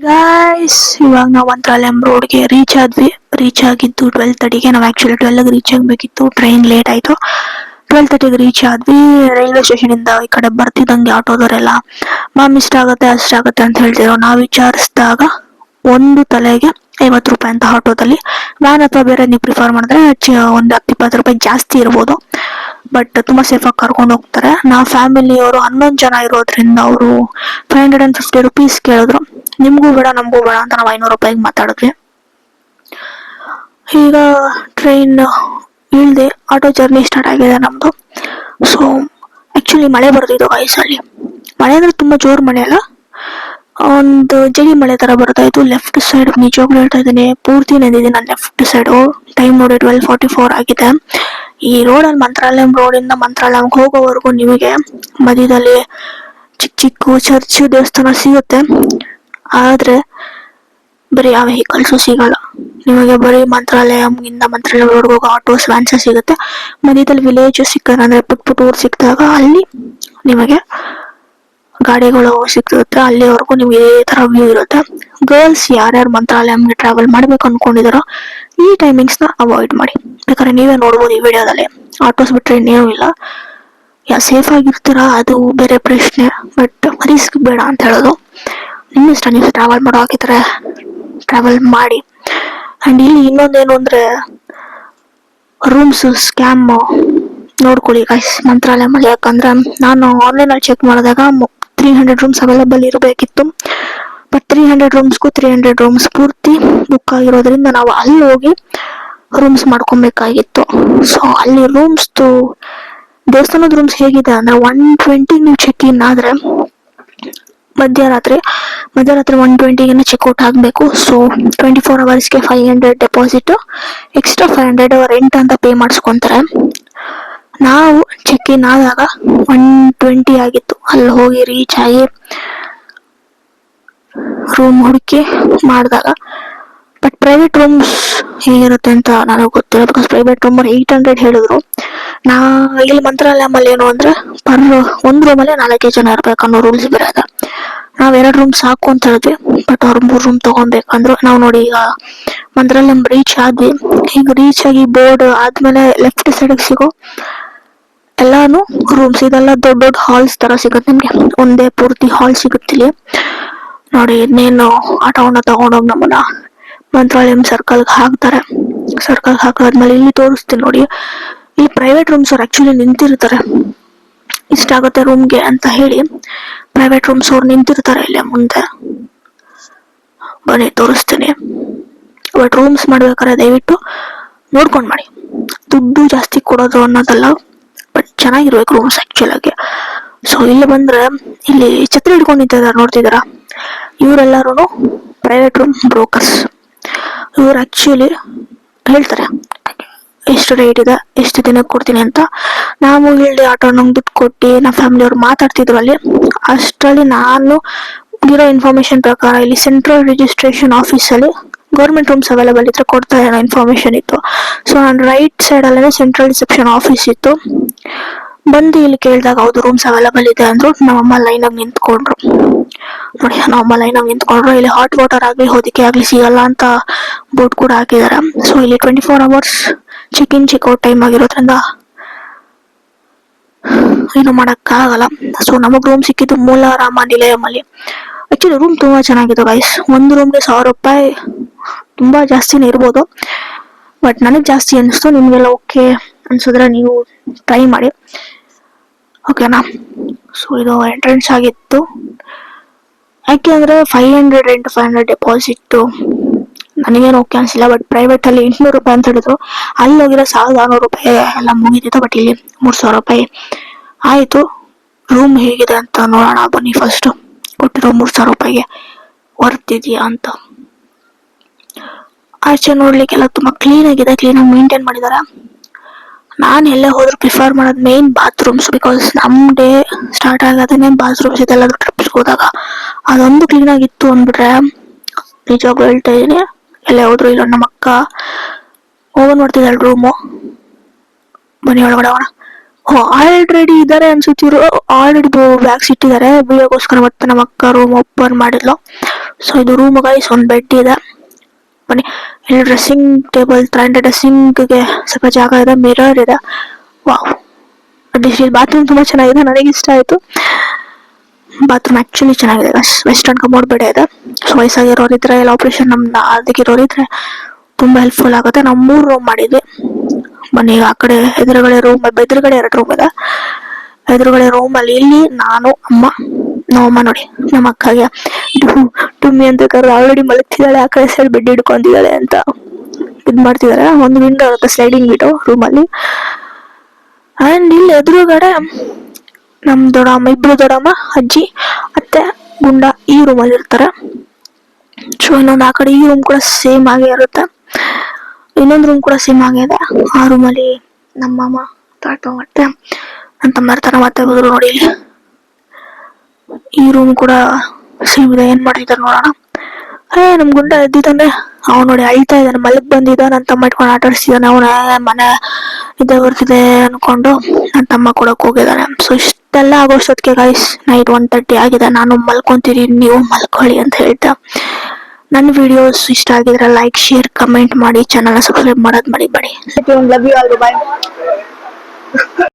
Guys, ಇವಾಗ ನಾವು ಮಂತ್ರಾಲಯಂ ರೋಡ್ಗೆ ರೀಚ್ ಆದ್ವಿ. ರೀಚ್ ಆಗಿದ್ದು 12:30ಗೆ. ನಾವು ಆಕ್ಚುಲಿ 12ಗೆ ರೀಚ್ ಆಗಬೇಕಿತ್ತು, ಟ್ರೈನ್ ಲೇಟ್ ಆಯಿತು. 12:30ಗೆ ರೀಚ್ ಆದ್ವಿ. ರೈಲ್ವೆ ಸ್ಟೇಷನ್ ಇಂದ ಈ ಕಡೆ ಬರ್ತಿದ್ದಂಗೆ ಆಟೋದವರೆಲ್ಲ ಮ್ಯಾಮ್ ಇಷ್ಟಾಗುತ್ತೆ ಅಷ್ಟಾಗುತ್ತೆ ಅಂತ ಹೇಳ್ತಿದ್ರು. ನಾವು ವಿಚಾರಿಸಿದಾಗ ಒಂದು ತಲೆಗೆ 50 ರೂಪಾಯಿ ಅಂತ ಆಟೋದಲ್ಲಿ. ವ್ಯಾನ್ ಅಥವಾ ಬೇರೆ ನೀವು ಪ್ರಿಫರ್ ಮಾಡಿದ್ರೆ ಒಂದು 10-20 ರೂಪಾಯಿ ಜಾಸ್ತಿ ಇರ್ಬೋದು, ಬಟ್ ತುಂಬಾ ಸೇಫ್ ಆಗಿ ಕರ್ಕೊಂಡು ಹೋಗ್ತಾರೆ. ನಾವು ಫ್ಯಾಮಿಲಿಯವರು 11 ಜನ ಇರೋದ್ರಿಂದ ಅವರು 550 ರುಪೀಸ್ ಕೇಳಿದ್ರು. ನಿಮ್ಗೂ ಬೇಡ ನಮಗೂ ಬೇಡ ಅಂತ ನಾವು 500 ರೂಪಾಯಿಗೆ ಮಾತಾಡಿದ್ವಿ. ಈಗ ಟ್ರೈನ್ ಇಳ್ದೆ ಆಟೋ ಜರ್ನಿ ಸ್ಟಾರ್ಟ್ ಆಗಿದೆ ನಮ್ದು. ಸೊ ಆಕ್ಚುಲಿ ಮಳೆ ಬರ್ತಿದ್ದು ವಯಸ್ಸಲ್ಲಿ. ಮಳೆ ಅಂದ್ರೆ ತುಂಬಾ ಜೋರು ಮಳೆ ಅಲ್ಲ, ಒಂದು ಜಡಿ ಮಳೆ ತರ ಬರ್ತಾ ಇತ್ತು. ಲೆಫ್ಟ್ ಸೈಡ್ ನಿಜವಾಗ್ಲೂ ಹೇಳ್ತಾ ಇದ್ದೀನಿ, ಪೂರ್ತಿ ನೆಂದಿದ್ದೀನಿ ನಾನು ಲೆಫ್ಟ್ ಸೈಡು. ಟೈಮ್ ನೋಡಿ 12:44 ಆಗಿದೆ. ಈ ರೋಡಲ್ಲಿ ಮಂತ್ರಾಲಯಂ ರೋಡಿಂದ ಮಂತ್ರಾಲಯಂಗೆ ಹೋಗೋವರೆಗೂ ನಿಮಗೆ ಮಧ್ಯದಲ್ಲಿ ಚಿಕ್ಕ ಚಿಕ್ಕ ಚರ್ಚ್ ದೇವಸ್ಥಾನ ಸಿಗುತ್ತೆ, ಆದ್ರೆ ಬರೀ ಯಾವ ವೆಹಿಕಲ್ಸು ಸಿಗಲ್ಲ ನಿಮಗೆ. ಬರೀ ಮಂತ್ರಾಲಯಂಗಿಂದ ಮಂತ್ರಾಲಯ ರೋಡ್ಗೆ ಹೋಗೋ ಆಟೋಸ್ ವ್ಯಾನ್ಸ್ ಸಿಗುತ್ತೆ. ಮಧ್ಯದಲ್ಲಿ ವಿಲೇಜ್ ಸಿಕ್ಕರೆ ಅಂದ್ರೆ ಪುಟ್ ಊರು ಸಿಕ್ಕಿದಾಗ ಅಲ್ಲಿ ನಿಮಗೆ ಗಾಡಿಗಳು ಸಿಕ್ಕಿರುತ್ತೆ. ಅಲ್ಲಿವರೆಗೂ ನಿಮ್ಗೆ ಇದೇ ತರ ವ್ಯೂ ಇರುತ್ತೆ. ಗರ್ಲ್ಸ್ ಯಾರ್ಯಾರು ಮಂತ್ರಾಲಯಂಗೆ ಟ್ರಾವೆಲ್ ಮಾಡ್ಬೇಕು ಅನ್ಕೊಂಡಿದಾರೋ ಈ ಟೈಮಿಂಗ್ಸ್ನ ಅವಾಯ್ಡ್ ಮಾಡಿ. ಬೇಕಾದ್ರೆ ನೀವೇ ನೋಡ್ಬೋದು ಈ ವಿಡಿಯೋದಲ್ಲಿ. ಆಟೋಸ್ ಬಿಟ್ರೆ ಇನ್ನೇನು ಇಲ್ಲ. ಸೇಫ್ ಆಗಿರ್ತೀರಾ ಅದು ಬೇರೆ ಪ್ರಶ್ನೆ, ಬಟ್ ರಿಸ್ಕ್ ಬೇಡ ಅಂತ ಹೇಳೋದು. ನಿಮ್ಮ ಇಷ್ಟ, ನೀವು ಟ್ರಾವೆಲ್ ಮಾಡೋ ಹಾಕಿದ್ರೆ ಟ್ರಾವೆಲ್ ಮಾಡಿ. ಆ್ಯಂಡ್ ಇಲ್ಲಿ ಇನ್ನೊಂದೇನು ಅಂದರೆ ರೂಮ್ಸ್ ಸ್ಕ್ಯಾಮ್ ನೋಡ್ಕೊಳ್ಳಿ ಗೈಸ್ ಮಂತ್ರಾಲಯಮಲ್ಲಿ. ಯಾಕಂದರೆ ನಾನು ಆನ್ಲೈನಲ್ಲಿ ಚೆಕ್ ಮಾಡಿದಾಗ 300 ರೂಮ್ಸ್ ಅವೈಲೇಬಲ್ ಇರಬೇಕಿತ್ತು, ಬಟ್ 300 ರೂಮ್ಸ್ಗೂ 300 ರೂಮ್ಸ್ ಪೂರ್ತಿ ಬುಕ್ ಆಗಿರೋದ್ರಿಂದ ನಾವು ಅಲ್ಲಿ ಹೋಗಿ ರೂಮ್ಸ್ ಮಾಡ್ಕೊಬೇಕಾಗಿತ್ತು. ಸೊ ಅಲ್ಲಿ ರೂಮ್ಸ್ದು ದೇವಸ್ಥಾನದ ರೂಮ್ಸ್ ಹೇಗಿದೆ ಅಂದರೆ 120 ನೀವು ಚೆಕ್ ಇನ್ ಆದರೆ ಮಧ್ಯರಾತ್ರಿ 120ಗೆ ಚೆಕ್ಔಟ್ ಆಗಬೇಕು. ಸೊ 24 ಅವರ್ಸ್ಗೆ 500 ಡೆಪಾಸಿಟ್, ಎಕ್ಸ್ಟ್ರಾ 500 ರೆಂಟ್ ಅಂತ ಪೇ ಮಾಡಿಸ್ಕೊತಾರೆ. ನಾವು ಚೆಕ್ ಇನ್ ಆದಾಗ 120 ಆಗಿತ್ತು. ಅಲ್ಲಿ ಹೋಗಿ ರೀಚ್ ಆಗಿ ರೂಮ್ ಹುಡುಕಿ ಮಾಡಿದಾಗ, ಬಟ್ ಪ್ರೈವೇಟ್ ರೂಮ್ಸ್ ಹೇಗಿರುತ್ತೆ ಅಂತ ನನಗೆ ಗೊತ್ತಿಲ್ಲ. ಬಿಕಾಸ್ ಪ್ರೈವೇಟ್ ರೂಮ್ 800 ಹೇಳಿದ್ರು. ನಾ ಇಲ್ಲಿ ಮಂತ್ರಾಲಯಮಲ್ಲಿ ಏನು ಅಂದರೆ ಒಂದು ರೂಮಲ್ಲೇ 4 ಜನ ಇರ್ಬೇಕನ್ನೋ ರೂಲ್ಸ್ ಬೇರೆ ಇದೆ. ನಾವು 2 ರೂಮ್ ಸಾಕು ಅಂತ ಹೇಳಿದ್ವಿ, ಬಟ್ ಅವ್ರು 3 ರೂಮ್ ತೊಗೊಬೇಕಂದ್ರು. ನಾವು ನೋಡಿ ಈಗ ಮಂತ್ರಾಲಯಂ ರೀಚ್ ಆದ್ವಿ. ಈಗ ರೀಚ್ ಆಗಿ ಬೋರ್ಡ್ ಆದ್ಮೇಲೆ ಲೆಫ್ಟ್ ಸೈಡಿಗೆ ಸಿಗೋ ಎಲ್ಲಾನು ರೂಮ್ಸ್. ಇದೆಲ್ಲ ದೊಡ್ಡ ದೊಡ್ಡ ಹಾಲ್ಸ್ ತರ ಸಿಗುತ್ತೆ ನಿಮ್ಗೆ, ಒಂದೇ ಪೂರ್ತಿ ಹಾಲ್ ಸಿಗುತ್ತಿಲ್ಲಿ ನೋಡಿ. ಇನ್ನೇನು ಆಟೋನ ತಗೊಂಡೋಗಿ ನಮ್ಮನ್ನ ಮಂತ್ರಾಲಯಂ ಸರ್ಕಲ್ಗೆ ಹಾಕ್ತಾರೆ. ಸರ್ಕಲ್ ಹಾಕಾದ್ಮೇಲೆ ಇಲ್ಲಿ ತೋರಿಸ್ತೀನಿ ನೋಡಿ. ಈ ಪ್ರೈವೇಟ್ ರೂಮ್ಸ್ ಅವ್ರು ಆಕ್ಚುಲಿ ನಿಂತಿರ್ತಾರೆ, ಇಷ್ಟಾಗುತ್ತೆ ರೂಮ್ಗೆ ಅಂತ ಹೇಳಿ ಪ್ರೈವೇಟ್ ರೂಮ್ಸ್ ಅವ್ರು ನಿಂತಿರ್ತಾರೆ ಇಲ್ಲೇ ಮುಂದೆ. ಬನ್ನಿ ತೋರಿಸ್ತೀನಿ. ಬಟ್ ರೂಮ್ಸ್ ಮಾಡ್ಬೇಕಾದ್ರೆ ದಯವಿಟ್ಟು ನೋಡ್ಕೊಂಡು ಮಾಡಿ. ದುಡ್ಡು ಜಾಸ್ತಿ ಕೊಡೋದು ಅನ್ನೋದಲ್ಲ, ಬಟ್ ಚೆನ್ನಾಗಿರ್ಬೇಕು ರೂಮ್ಸ್ ಆಕ್ಚುಲ್ ಆಗಿ. ಸೊ ಇಲ್ಲಿ ಬಂದ್ರೆ ಇಲ್ಲಿ ಛತ್ರಿ ಹಿಡ್ಕೊಂಡು ನಿಂತಿದ್ದಾರೆ ನೋಡ್ತಿದಾರ, ಇವರೆಲ್ಲರೂ ಪ್ರೈವೇಟ್ ರೂಮ್ ಬ್ರೋಕರ್ಸ್. ಇವ್ರು ಆಕ್ಚುಲಿ ಹೇಳ್ತಾರೆ ಎಷ್ಟು ರೇಟ್ ಇದೆ, ಎಷ್ಟು ದಿನಕ್ಕೆ ಕೊಡ್ತೀನಿ ಅಂತ. ನಾವು ಇಲ್ಲಿ ಆಟೋ ನಂಗೆ ದುಡ್ಡು ಕೊಟ್ಟು ನಮ್ಮ ಫ್ಯಾಮಿಲಿಯವ್ರು ಮಾತಾಡ್ತಿದ್ರು ಅಲ್ಲಿ. ಅಷ್ಟರಲ್ಲಿ ನಾನು ಇರೋ ಇನ್ಫಾರ್ಮೇಶನ್ ಪ್ರಕಾರ ಇಲ್ಲಿ ಸೆಂಟ್ರಲ್ ರಿಜಿಸ್ಟ್ರೇಷನ್ ಆಫೀಸಲ್ಲಿ ಗೌರ್ಮೆಂಟ್ ರೂಮ್ಸ್ ಅವೈಲೇಬಲ್ ಇದ್ರೆ ಕೊಡ್ತಾ ಏನೋ ಇನ್ಫಾರ್ಮೇಶನ್ ಇತ್ತು. ಸೊ ನಾನು ರೈಟ್ ಸೈಡಲ್ಲೇ ಸೆಂಟ್ರಲ್ ರಿಸೆಪ್ಷನ್ ಆಫೀಸ್ ಇತ್ತು. ಬಂದು ಇಲ್ಲಿ ಕೇಳಿದಾಗ ಹೌದು ರೂಮ್ಸ್ ಅವೈಲೇಬಲ್ ಇದೆ ಅಂದ್ರು. ನಮ್ಮಮ್ಮ ಲೈನಾಗಿ ನಿಂತ್ಕೊಂಡ್ರು ನೋಡಿ. ನಮ್ಮಮ್ಮ ಲೈನಾಗಿ ನಿಂತ್ಕೊಂಡ್ರು. ಇಲ್ಲಿ ಹಾಟ್ ವಾಟರ್ ಆಗಲಿ ಹೊದಿಕೆ ಆಗಲಿ ಸಿಗಲ್ಲ ಅಂತ ಬೋರ್ಡ್ ಕೂಡ ಹಾಕಿದ್ದಾರೆ. ಸೊ ಇಲ್ಲಿ 24 hours check in checkout time ಆಗಿರೋದ್ರಿಂದ ಏನು ಮಾಡೋಕ್ಕಾಗಲ್ಲ. ಸೊ ನಮಗೆ ರೂಮ್ ಸಿಕ್ಕಿದ್ದು ಮೂಲಾರಾಮ ನಿಲಯಮಲ್ಲಿ. ಆಕ್ಚುಲಿ ರೂಮ್ ತುಂಬಾ ಚೆನ್ನಾಗಿದೆ ಗೈಸ್. ಒಂದು ರೂಮ್ಗೆ 1000 ರೂಪಾಯಿ, ತುಂಬಾ ಜಾಸ್ತಿನೇ ಇರ್ಬೋದು, ಬಟ್ ನನಗೆ ಜಾಸ್ತಿ ಅನಿಸ್ತು. ನಿಮಗೆಲ್ಲ ಓಕೆ ಅನ್ಸಿದ್ರೆ ನೀವು ಟ್ರೈ ಮಾಡಿ, ಓಕೆನಾ. ಸೊ ಇದು ಎಂಟ್ರೆನ್ಸ್ ಆಗಿತ್ತು. ಯಾಕೆ ಅಂದರೆ 500 ರೆಂಟ್ 500 ಡೆಪಾಸಿಟ್ಟು ನನಗೇನು ಓಕೆ ಅನಿಸಿಲ್ಲ. ಬಟ್ ಪ್ರೈವೇಟಲ್ಲಿ 800 ರೂಪಾಯಿ ಅಂತ ಹೇಳಿದ್ರು. ಅಲ್ಲಿ ಹೋಗಿರೋ 1600 ರೂಪಾಯಿ ಎಲ್ಲ ಮುಗಿದಿತ್ತು. ಬಟ್ ಇಲ್ಲಿ 3000 ರೂಪಾಯಿ ಆಯಿತು. ರೂಮ್ ಹೇಗಿದೆ ಅಂತ ನೋಡೋಣ ಬನ್ನಿ. ಫಸ್ಟು ಕೊಟ್ಟಿರೋ 3000 ರೂಪಾಯಿಗೆ ವರ್ತ್ ಇದೆಯಾ ಅಂತ. ಆಚೆ ನೋಡ್ಲಿಕ್ಕೆಲ್ಲ ತುಂಬ ಕ್ಲೀನಾಗಿದೆ, ಕ್ಲೀನಾಗಿ ಮೇಂಟೈನ್ ಮಾಡಿದ್ದಾರೆ. ನಾನು ಎಲ್ಲೇ ಹೋದ್ರೂ ಪ್ರಿಫರ್ ಮಾಡೋದು ಮೇನ್ ಬಾತ್ರೂಮ್ಸ್. ಬಿಕಾಸ್ ನಮ್ಮ ಡೇ ಸ್ಟಾರ್ಟ್ ಆಗೋದೇ ಬಾತ್ರೂಮ್ಸ್ ಇದೆಲ್ಲ ಟ್ರಿಪ್ಸ್ಗೆ ಹೋದಾಗ. ಅದೊಂದು ಕ್ಲೀನಾಗಿತ್ತು ಅಂದ್ಬಿಟ್ರೆ ನಿಜವಾಗ್ಲೂ ಹೇಳ್ತಾ ಇದ್ದೀನಿ, ಎಲ್ಲೇ ಹೋದ್ರು. ಇಲ್ಲ ನಮ್ಮ ಅಕ್ಕ ಓಪನ್ ಮಾಡ್ತಿದ್ದಾಳೆ ರೂಮು. ಬನ್ನಿ ಒಳಗಡೆ ಹೋಗೋಣ. ಆಲ್ರೆಡಿ ಇದಾರೆ ಅನ್ಸುತ್ತಿರು, ಆಲ್ರೆಡಿ ಬ್ಯಾಗ್ಸ್ ಇಟ್ಟಿದ್ದಾರೆ ವಿಡಿಯೋಗೋಸ್ಕರ. ಮತ್ತೆ ನಮ್ಮ ಅಕ್ಕ ರೂಮ್ ಓಪನ್ ಮಾಡಿದ್ಲು. ಸೊ ಇದು ರೂಮ್ ಗೈಸ್, ಒಂದು ಬೆಡ್ ಇದೆ ಬನ್ನಿ. ಇಲ್ಲಿ ಡ್ರೆಸ್ಸಿಂಗ್ ಟೇಬಲ್ ತರ ಇದೆ, ಡ್ರೆಸ್ಸಿಂಗ್ಗೆ ಸ್ವಲ್ಪ ಜಾಗ ಇದೆ, ಮಿರರ್ ಇದೆ. ವಾವ್, ಬಾತ್ರೂಮ್ ತುಂಬಾ ಚೆನ್ನಾಗಿದೆ, ನನಗೆ ಇಷ್ಟ ಆಯ್ತು. ಬಾತ್ರೂಮ್ ಆಕ್ಚುಲಿ ಚೆನ್ನಾಗಿದೆ, ವೆಸ್ಟರ್ನ್ ಕಮೋಡ್ ಬೇಡ ಇದೆ. ಸೊ ವಯಸ್ಸಾಗಿರೋರು ಇದ್ರೆ, ಎಲ್ಲ ಆಪರೇಷನ್ ಅದಕ್ಕಿರೋರು ಇದ್ರೆ ತುಂಬಾ ಹೆಲ್ಪ್ಫುಲ್ ಆಗುತ್ತೆ. ನಾವು 3 ರೂಮ್ ಮಾಡಿದ್ವಿ ಬನ್ನಿ. ಆ ಕಡೆ ಎದುರುಗಡೆ ರೂಮ್, ಎದುರುಗಡೆ 2 ರೂಮ್ ಇದೆ. ಎದುರುಗಡೆ ರೂಮ್ ಅಲ್ಲಿ ಇಲ್ಲಿ ನಾನು, ಅಮ್ಮ, ನಮ್ಮಮ್ಮ ನೋಡಿ ನಮ್ಮ ಅಕ್ಕಗೆ ಟುಮ್ಮಿ ಅಂತ ಕರೆದು ಆಲ್ರೆಡಿ ಮಲಗ್ತಿದ್ದಾಳೆ. ಆ ಕಡೆ ಸೈಡ್ ಬೆಡ್ ಹಿಡ್ಕೊಂಡಿದ್ದಾಳೆ ಅಂತ ಇದ್ ಮಾಡ್ತಿದ್ದಾರೆ. ಒಂದು ವಿಂಡೋ ಇರುತ್ತೆ, ಸ್ಲೈಡಿಂಗ್ ವಿಂಡೋ ರೂಮ್ ಅಲ್ಲಿ. ಅಂಡ್ ಇಲ್ಲಿ ಎದುರುಗಡೆ ನಮ್ ದೊಡ್ಡಮ್ಮ, ಇಬ್ರು ದೊಡ್ಡಮ್ಮ, ಅಜ್ಜಿ, ಅತ್ತೆ, ಗುಂಡ ಈ ರೂಮ್ ಅಲ್ಲಿ ಇರ್ತಾರೆ. ಸೊ ಇನ್ನೊಂದು ಆ ಕಡೆ ಈ ರೂಮ್ ಕೂಡ ಸೇಮ್ ಆಗೇ ಇರುತ್ತೆ. ಇನ್ನೊಂದು ರೂಮ್ ಕೂಡ ಸೇಮ್ ಆಗಿದೆ. ಆ ರೂಮ್ ಅಲ್ಲಿ ನಮ್ಮಮ್ಮ, ತಾತ, ಮತ್ತೆ ನನ್ನ ತಮ್ಮ ಇರ್ತಾರೆ. ಮತ್ತೆ ಹೋದ್ರು ನೋಡಿ ಇಲ್ಲಿ ಈ ರೂಮ್ ಕೂಡ ಸೇಮ್ ಇದೆ. ಏನ್ ಮಾಡ್ತಿದ್ದಾರೆ ನೋಡೋಣ. ನಮ್ ಗುಂಡ ಎದ್ದಿದ್ದಾನೆ, ಅವ್ನು ನೋಡಿ ಅಳ್ತಾ ಇದ್ದಾನೆ, ಮಲಗ್ ಬಂದಿದ್ದ. ನನ್ನ ತಮ್ಮ ಇಟ್ಕೊಂಡು ಆಟ ಆಡಿಸ್ತಿದ್ದಾನೆ. ಅವನ ಮನೆ ಇದೇ ಬರ್ತಿದೆ ಅನ್ಕೊಂಡು ನನ್ನ ತಮ್ಮ ಕೊಡಕ್ ಹೋಗಿದ್ದಾನೆ. ಸೊ ಇಷ್ಟೆಲ್ಲ ಆಗೋಷ್ಟೊತ್ತಿಗೆ ಗೈಸ್ ನೈಟ್ 1:30 ಆಗಿದೆ. ನಾನು ಮಲ್ಕೊಂತೀನಿ, ನೀವು ಮಲ್ಕೊಳ್ಳಿ ಅಂತ ಹೇಳ್ತಾ, ನನ್ನ ವಿಡಿಯೋಸ್ ಇಷ್ಟ ಆಗಿದ್ರೆ ಲೈಕ್, ಶೇರ್, ಕಮೆಂಟ್ ಮಾಡಿ, ಚಾನಲ್ ಸಬ್ಸ್ಕ್ರೈಬ್ ಮಾಡೋದ್ ಮರಿಬೇಡಿ. Love you all, by.